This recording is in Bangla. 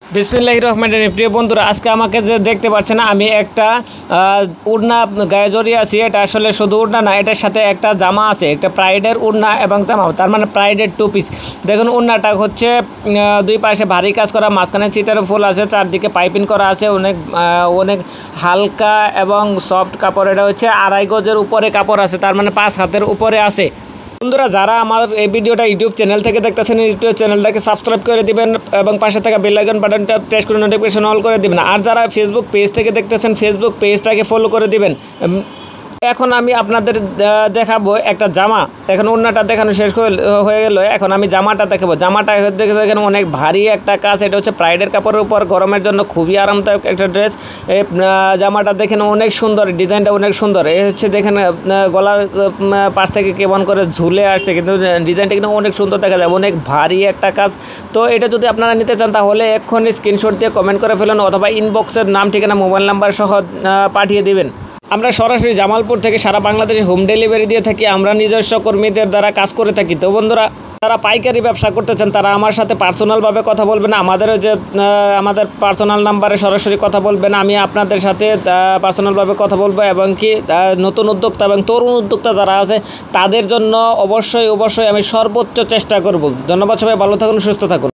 বিসমিল্লাহির রহমানির রহিম। প্রিয় বন্ধুরা, আজকে আমাকে যে দেখতে পাচ্ছেন আমি একটা উড়না গায়ে জড়িয়ে আছি। এটা আসলে শুধু উড়না না, এটার সাথে একটা জামা আছে, একটা প্রাইডের উড়না এবং জামা, তার মানে প্রাইডের টু পিস। দেখুন উড়নাটা হচ্ছে দুই পাশে ভারী কাজ করা, মাঝখানে চিটার ফুল আছে, চারদিকে পাইপিং করা আছে, অনেক হালকা এবং সফট কাপড়। এটা হচ্ছে 2.5 গজের উপরে কাপড় আছে, তার মানে 5 হাতের উপরে আছে। বন্ধুরা, যারা আমার এই ভিডিওটা ইউটিউব চ্যানেল থেকে দেখতেছেন, ইউটিউব চ্যানেলটাকে সাবস্ক্রাইব করে দিবেন এবং পাশে থাকা বেল আইকন বাটনটা প্রেস করে নোটিফিকেশন অল করে দিবেন। আর যারা ফেসবুক পেজ থেকে দেখতেছেন, ফেসবুক পেজটাকে ফলো করে দিবেন। এখন আমি আপনাদের দেখাবো একটা জামা। এখন ওড়নাটা দেখানো শেষ হয়ে গেল, এখন আমি জামাটা দেখাবো। জামাটা দেখেন অনেক ভারী একটা কাজ। এটা হচ্ছে প্রাইডের কাপড়ের উপর, গরমের জন্য খুবই আরামদায়ক একটা ড্রেস। এই জামাটা দেখেন অনেক সুন্দর, ডিজাইনটা অনেক সুন্দর। এই হচ্ছে দেখেন গলার পাশ থেকে কেমন করে ঝুলে আসছে, কিন্তু ডিজাইনটা কিন্তু অনেক সুন্দর দেখা যায়, অনেক ভারী একটা কাজ। তো এটা যদি আপনারা নিতে চান তাহলে এক্ষুনি স্ক্রিনশট দিয়ে কমেন্ট করে ফেলুন, অথবা ইনবক্সের নাম, ঠিকানা, মোবাইল নাম্বার সহ পাঠিয়ে দেবেন। আমরা সরাসরি জামালপুর থেকে সারা বাংলাদেশে হোম ডেলিভারি দিয়ে থাকি। আমরা নিজস্ব কর্মীদের দ্বারা কাজ করে থাকি। তো বন্ধুরা, যারা পাইকারি ব্যবসা করতে চান তারা আমার সাথে পার্সোনালভাবে কথা বলবেন। আমাদের পার্সোনাল নাম্বারে সরাসরি কথা বলবেন। আমি আপনাদের সাথে পার্সোনালভাবে কথা বলবো, এবং কি নতুন উদ্যোক্তা এবং তরুণ উদ্যোক্তা যারা আছে তাদের জন্য অবশ্যই আমি সর্বোচ্চ চেষ্টা করব। ধন্যবাদ সবাই, ভালো থাকুন, সুস্থ থাকুন।